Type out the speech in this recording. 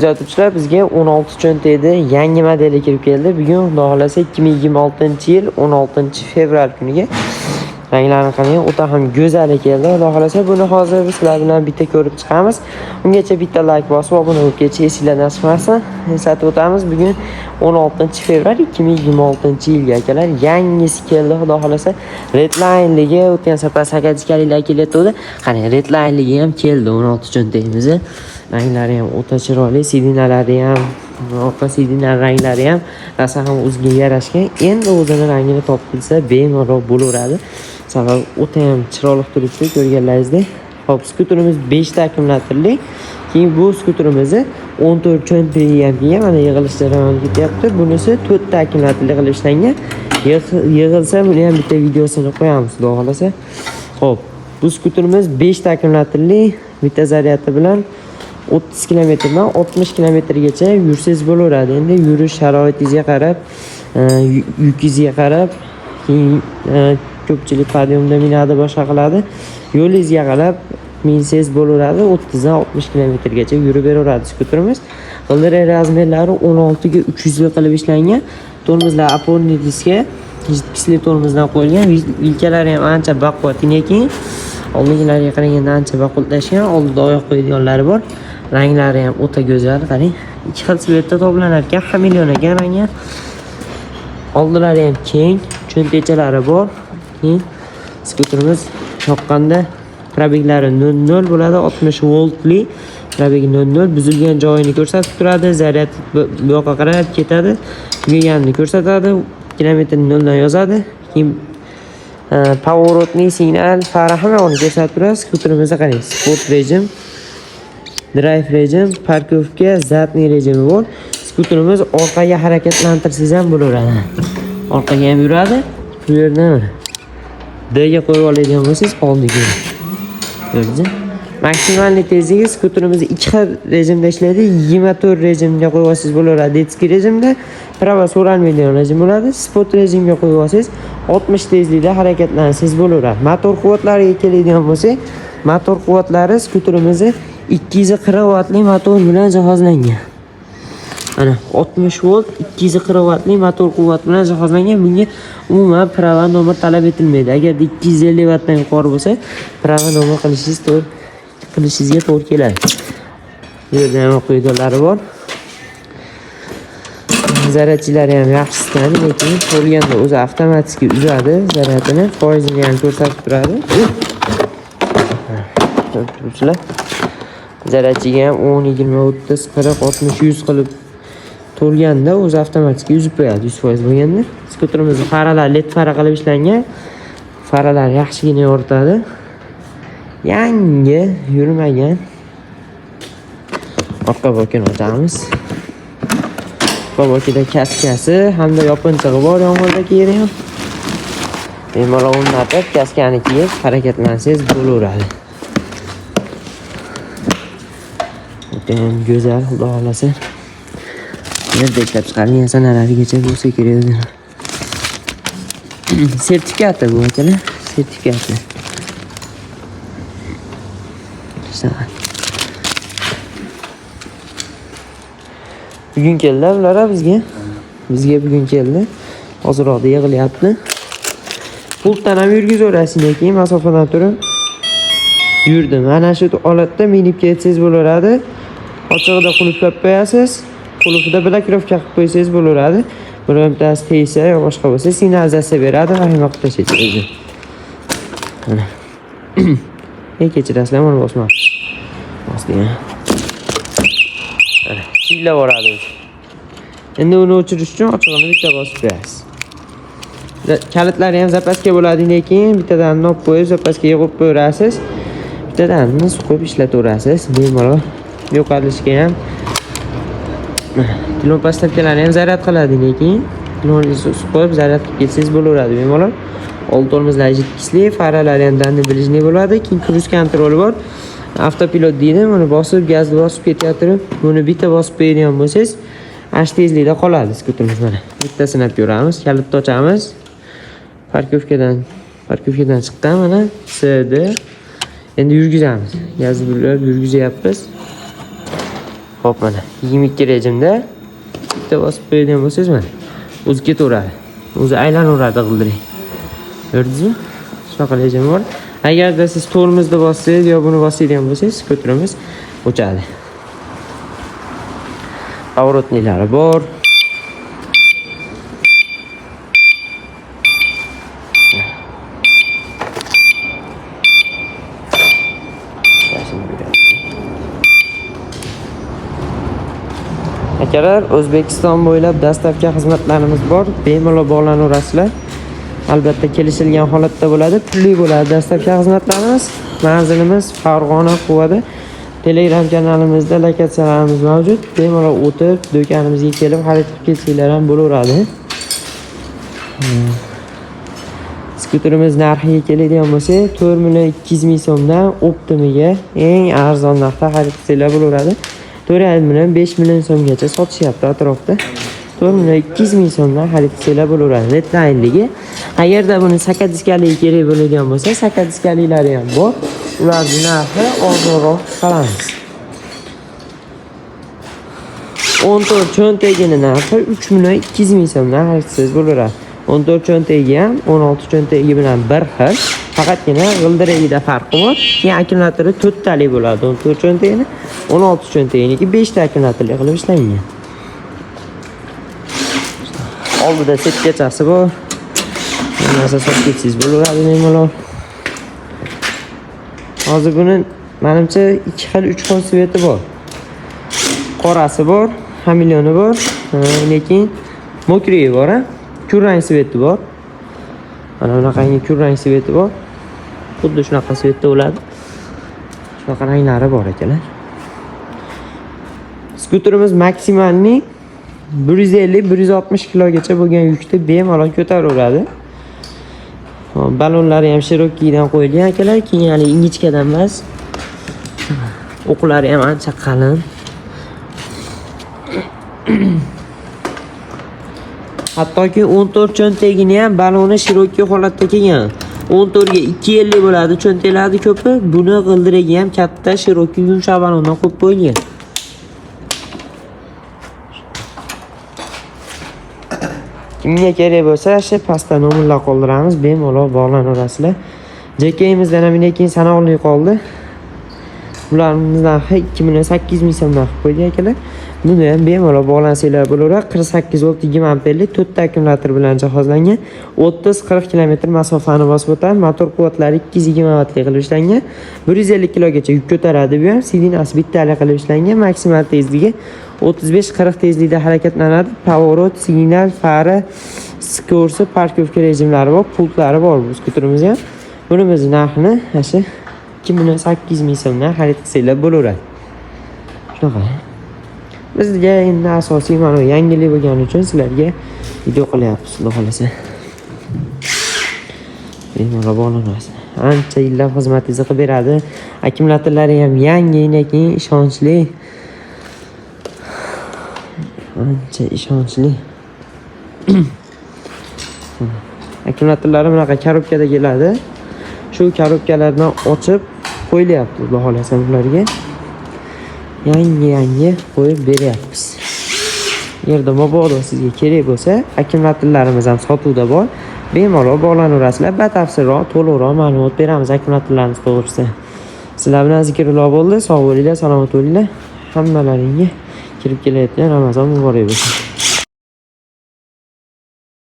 Kuzatuvchilar, bizga 16 cho'ntagida yangi modeli kirib keldi. Bugun xudo xolasa 2026-yil 16-fevral kuniga ranglarni qarang, o'ta ham go'zal keldi. Xudo xolasa buni hozir biz sizlar bilan bitta ko'rib chiqamiz. Ungacha bitta like bosib obuna bo'lib ketishingizlar nasib qilsa, eslatib o'tamiz. Bugun 16-fevral 2026-yilga akalar yangisi keldi. Xudo xolasa redline-ligi o'tgan safar sakadikaliklar kelayotdi. Qani redline-ligi ham keldi 16 cho'ntagimiz. Ranglari ham o'ta chiroyli, sidinalari ham, orqa sidina ranglari ham rosa ham o'ziga yarashgan. Endi o'zini rangini topilsa bemalol bo'laveradi. Sababi o'ta ham chiroyli turibdi ko'rganlaringizdek. Xo'p, skuterimiz 5 ta akkumulyatorli. Keyin bu skuterimizni 14 cho'ntagi ham kelgan. Mana yig'ilish jarayoni ketyapti. Bunisi 4 ta akkumulyatorli qilib ishlangan. Yig'ilsa buni ham bitta videosini qo'yamiz, xudo xolasa. Xo'p, bu skuterimiz 5 ta akkumulyatorli, bitta zaryadi bilan 30 kilometrdan 60 kilometrgacha yursangiz bo'laveradi. Endi yurish sharoitingizga qarab, yukingizga qarab, keyin ko'pchilik podiumda minadi, boshqa qiladi. Yo'lingizga qarab minsangiz bo'laveradi. 30 dan 60 kilometrgacha yurib beraveradi skuterimiz. G'ildirak razmerlari 16 ga 300 qilib ishlangan. Tormozlar опорный diskga jidkisli tormozdan qo'yilgan. Vilkalari ham ancha baquvvat, lekin oldingilariga qaraganda ancha baquvvatlashgan. Oldida oyoq qo'yadiganlari bor. Ranglari ham o'ta go'zal, qarang. Ikki xil sifatda to'planar ekan, xameleon ekan rangi. Oldilari ham keng, cho'ntakchalari bor. Keyin skuterimiz yoqqanda probeglari 0 bo'ladi, 60 voltli probeg 0, buzilgan joyini ko'rsatib turadi, zaryad bu yoqqa qarab ketadi, tugaganini ko'rsatadi, kilometr 0 dan yozadi. Keyin поворотный signal, fara hammani ko'rsatib turadi. Skuterimizda qarang, sport rejim, drive rejim, parkovka, zatniy rejimi bor. Skuterimiz orqaga harakatlantirsangiz ham bo'laveradi. Orqaga ham yuradi. Bu yerdan D ga qo'yib oladigan bo'lsangiz oldiga. Ko'rdingizmi? Maksimal tezligi skuterimiz 2 xil rejimda ishlaydi. 24 rejimga qo'yib olsangiz bo'laveradi. Detskiy rejimda, prava so'ralmaydigan rejim bo'ladi. Sport rejimga qo'yib olsangiz 60 tezlikda harakatlansangiz bo'laveradi. Motor quvvatlariga keladigan bo'lsak, motor quvvatlari skuterimizni 240 vatli motor bilan jihozlangan. Mana 60 volt 240 vatli motor quvvat bilan jihozlangan. Bunga umuman prava nomer talab etilmaydi. Agar 250 vatdan yuqori bo'lsa, prava nomer qilishingizga to'g'ri keladi. Bu yerda ham qo'ydiolari bor. Zaryadchilari ham yaxshi iskan, lekin to'lganda o'zi avtomatik uzadi zaryadini, foizini ham ko'rsatib turadi. Turibsizlar. Zaryadchiga ham 10, 20, 30, 40, 60, 100 qilib to'lganda o'zi avtomatik yuzib qo'yadi 100% bo'lganda. Skuterimizning faralari LED fara qilib ishlangan. Faralar yaxshigina yoritadi. Yangi, yurmagan. Orqa bokini ochamiz. Orqa bokida kaskasi hamda yopinchig'i bor, yomg'irda yeri ham. Bemalol o'rnatib, kaskani kiyib harakatlansangiz bo'laveradi. Ham go'zal, xudo xolasa. Yerda ishlab chiqarilgan sanalarigacha bo'lsa kerak o'zi. Sertifikati bu akalar, sertifikati. Bugun keldi ular bizga. Bizga bugun keldi. Hozirroqda yig'ilyapti. Pultdan ham yurgizaverasiz, lekin masofadan turib yurdim. Mana shu holatda minib ketsangiz bo'laveradi. Ochig'ida qulflab qo'yasiz. Qulfida blokirovka qilib qo'ysangiz bo'laveradi. Birontasi tegsa yo boshqa bo'lsa signalizatsiya beradi va vahima qilib tashlaydi. Mana. Kechirasizlar, mana bosma. Bosding. Mana, chilla boradi. Endi uni o'chirish uchun ochig'ini bitta bosib qo'yasiz. Kalitlari ham zapaska bo'ladi, lekin bittadan olib qo'yib zapaskaga qo'yib qo'yasiz. Bittadan qo'yib ishlataverasiz. Bemalol yo'qolishga ham telefon postavkalari ham zaryad qiladi, lekin telefoningizni qo'yib zaryad qilib ketsangiz bo'laveradi bemalol. Old tormozlar jidkisli, faralari ham danni bilishli bo'ladi. Keyin cruise kontroli bor. Avtopilot deydi. Buni bosib, gazni bosib ketayotib, buni bitta bosib qo'yadigan bo'lsangiz, ash tezlikda qoladi skuterimiz. Mana bittasini olib ko'ramiz. Kalitni ochamiz. Parkovkadan chiqqan mana CD. Endi yurgizamiz. Gazni yurgizyapmiz. Hop mana 22 rejimda bitta bosib qo'yadigan bo'lsangiz mana o'zi ketaveradi. O'zi aylanaveradi g'ildirak. Ko'rdingizmi? Shunaqa rejim bor. Agarda siz tormozni bossangiz yo buni bosadigan bo'lsangiz, skuterimiz o'chadi. Поворотнилari bor. Akalar, O'zbekiston bo'ylab dastavka xizmatlarimiz bor. Bemalol bog'lanaverasizlar. Albatta kelishilgan holatda bo'ladi, pulli bo'ladi dastavka xizmatlarimiz. Manzilimiz Farg'ona Quvada. Telegram kanalimizda lokatsiyalarimiz mavjud. Bemalol o'tib, do'konimizga kelib xarid qilib ketsanglar ham bo'laveradi. Skuterimiz narxiga keladigan bo'lsa, 4,200,000 so'mdan Optimiga eng arzon narxda xarid qilsanglar bo'laveradi. 4,5 million so'mgacha sotishyapti atrofda. 4,200,000 so'mdan xarid qilsanglar bo'laveradi. Netlaynligi. Agarda buni sakadiskali kerak bo'ladigan bo'lsa, sakadiskaliklari ham bor. Ularning narxi ozonroq qilamiz. 14 cho'ntagini narxi 3,200,000 so'mdan xarid qilsangiz bo'laveradi. 14 cho'ntagi ham 16 cho'ntagi bilan bir xil. Faqatgina g'ildiragida farqi bor. Keyin akkumulyatori 4 talik bo'ladi. 14 cho'ntagini, 16 cho'ntaginiki 5 ta akkumulyatorli qilib ishlangan. Oldida setkachasi bor. Narsa sotib ketsangiz bo'laveradi bemalol. Hozir buni menimcha 2 xil 3 xil sveti bor. Qorasi bor, xameleoni bor, lekin mokriyi bor, kurrang sveti bor. Mana bunaqangi kurrang sveti bor. Xuddi shunaqa svetda bo'ladi. Shunaqa ranglari bor ekanlar. Skuterimiz maksimalning 150-160 kilogacha bo'lgan yukni bemalol ko'taraveradi. Balonlari ham Cherokee qo'yilgan akalar, keyin ingichkadan emas. O'qlari ham ancha qalin. Hattoki 14 cho'ntagini ham baloni Cherokee holatda kelgan. 14 ga 250 bo'ladi cho'ntaklarni ko'pi. Buni g'ildiragi ham katta Cherokee yumshoq balondan qo'yib qo'yilgan. Kimga kerak bo'lsa, shu pastda nomerlar qoldiramiz, bemalol bog'lanaverasizlar. JK'imizdan ham keyin sanoqli qoldi. Ularning narxi 2,800,000 so'mdan qilib qo'ydik akalar. Buni ham bemalol bog'lansanglar bo'laveradi. 48 volt 20 amperli 4 ta akkumulyator bilan jihozlangan. 30-40 km masofani bosib o'tadi. Motor quvvatlari 220 vatli qilib ishlangan. 150 kilogacha yuk ko'taradi bu ham. Sidinasi bittalik qilib ishlangan. Maksimal tezligi 35-40 tezlikda harakatlanadi. Pоворot, signal, fari, skorsi, parkovka rejimlari bor, pultlari bor bu skuterimiz ham. Bunimizning narxini asha 2,800,000 so'mdan xarid qilsanglar bo'laveradi. Shunaqa. Bizga endi asosiy mana yangilik bo'lgani uchun sizlarga video qilyapmiz, xudo xolasa. Bemalol bog'lanasiz. Ancha yillab xizmatingizni qilib beradi. Akkumulyatorlari ham yangi, lekin ishonchli. Ancha ishonchli. Akkumulyatorlari bunaqa korobkada keladi. Shu korobkalarni ochib qo'yilyapti, xudo xolasa ularga. Yangi qo'yib beryapmiz. Yerda mabodo sizga kerak bo'lsa, akkumulyatorlarimiz ham sotuvda bor. Bemalol bog'lanaverasizlar. Batafsilroq, to'liqroq ma'lumot beramiz akkumulyatorlarimiz to'g'risida. Sizlar bilan zikrulloh bo'ldi. Sog' bo'linglar, salomat bo'linglar. Hammalaringga kirib kelayotgan Ramazon muborak bo'lsin.